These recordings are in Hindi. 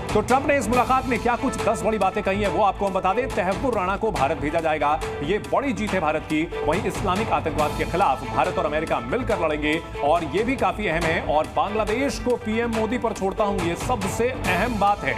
तो ट्रंप ने इस मुलाकात में क्या कुछ 10 बड़ी बातें कही हैं वो आपको हम बता दें। तहव्वुर राणा को भारत भेजा जाएगा, ये बड़ी जीत है भारत की। वहीं इस्लामिक आतंकवाद के खिलाफ भारत और अमेरिका मिलकर लड़ेंगे और ये भी काफी अहम है। और बांग्लादेश को पीएम मोदी पर छोड़ता हूं, ये सबसे अहम बात है।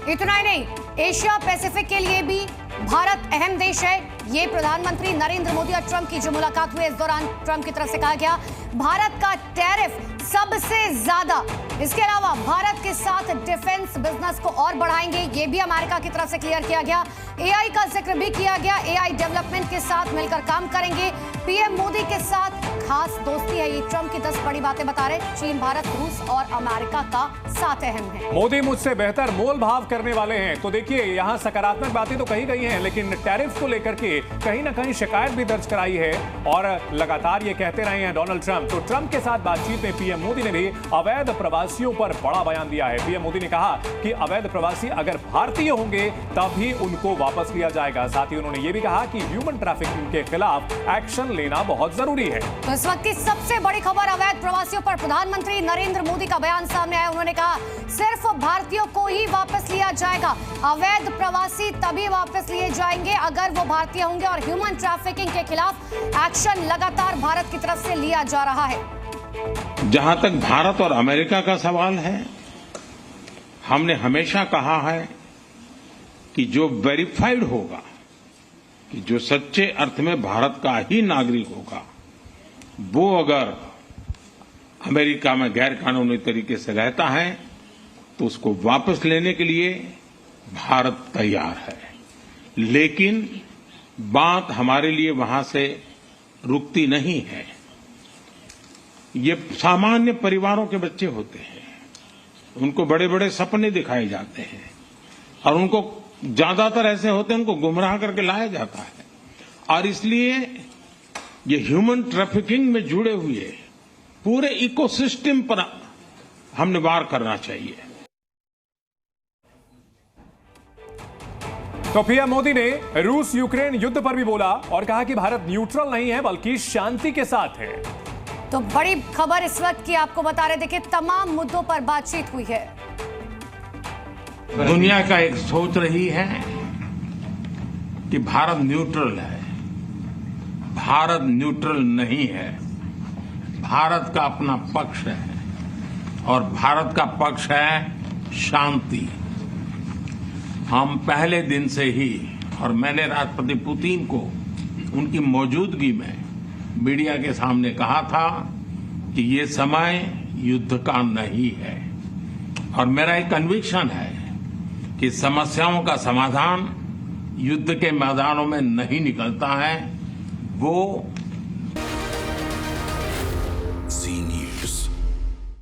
इतना ही नहीं, एशिया पैसिफिक के लिए भी भारत अहम देश है। ये प्रधानमंत्री नरेंद्र मोदी और ट्रंप की जो मुलाकात हुई, इस दौरान ट्रंप की तरफ से कहा गया भारत का टैरिफ सबसे ज्यादा। इसके अलावा भारत के साथ डिफेंस बिजनेस को और बढ़ाएंगे, ये भी अमेरिका की तरफ से क्लियर किया गया। एआई का जिक्र भी किया गया, एआई डेवलपमेंट के साथ मिलकर काम करेंगे। पीएम मोदी के साथ खास दोस्ती है, ये ट्रंप की 10 बड़ी बातें बता रहे। चीन, भारत, रूस और अमेरिका का साथ अहम है। मोदी मुझसे बेहतर मोल भाव करने वाले हैं। तो देखिए, यहाँ सकारात्मक बातें तो कही गई हैं, लेकिन टैरिफ को लेकर के कहीं ना कहीं शिकायत भी दर्ज कराई है और लगातार ये कहते रहे हैं डोनाल्ड ट्रंप। तो ट्रंप के साथ बातचीत में पीएम मोदी ने भी अवैध प्रवासियों पर बड़ा बयान दिया है। पीएम मोदी ने कहा कि अवैध प्रवासी अगर भारतीय होंगे तभी उनको वापस लिया जाएगा। साथ ही उन्होंने ये भी कहा कि ह्यूमन ट्रैफिकिंग के खिलाफ एक्शन लेना बहुत जरूरी है। तो इस वक्त की सबसे बड़ी खबर, अवैध प्रवासियों पर प्रधानमंत्री नरेंद्र मोदी का बयान सामने आया। उन्होंने कहा सिर्फ भारतीयों को ही वापस लिया जाएगा, अवैध प्रवासी तभी वापस लिए जाएंगे अगर वो भारतीय होंगे। और ह्यूमन ट्रैफिकिंग के खिलाफ एक्शन लगातार भारत की तरफ से लिया जा रहा है। जहां तक भारत और अमेरिका का सवाल है, हमने हमेशा कहा है कि जो वेरीफाइड होगा, कि जो सच्चे अर्थ में भारत का ही नागरिक होगा, वो अगर अमेरिका में गैर कानूनी तरीके से रहता है तो उसको वापस लेने के लिए भारत तैयार है। लेकिन बात हमारे लिए वहां से रुकती नहीं है। ये सामान्य परिवारों के बच्चे होते हैं, उनको बड़े बड़े सपने दिखाए जाते हैं और उनको ज्यादातर ऐसे होते हैं उनको गुमराह करके लाया जाता है। और इसलिए ये ह्यूमन ट्रैफिकिंग में जुड़े हुए पूरे इकोसिस्टम पर हमने वार करना चाहिए। तो पीएम मोदी ने रूस यूक्रेन युद्ध पर भी बोला और कहा कि भारत न्यूट्रल नहीं है बल्कि शांति के साथ है। तो बड़ी खबर इस वक्त की आपको बता रहे, देखिए तमाम मुद्दों पर बातचीत हुई है। दुनिया का एक सोच रही है कि भारत न्यूट्रल है। भारत न्यूट्रल नहीं है, भारत का अपना पक्ष है और भारत का पक्ष है शांति। हम पहले दिन से ही, और मैंने राष्ट्रपति पुतिन को उनकी मौजूदगी में मीडिया के सामने कहा था कि ये समय युद्ध का नहीं है। और मेरा एक कन्विक्शन है कि समस्याओं का समाधान युद्ध के मैदानों में नहीं निकलता है, वो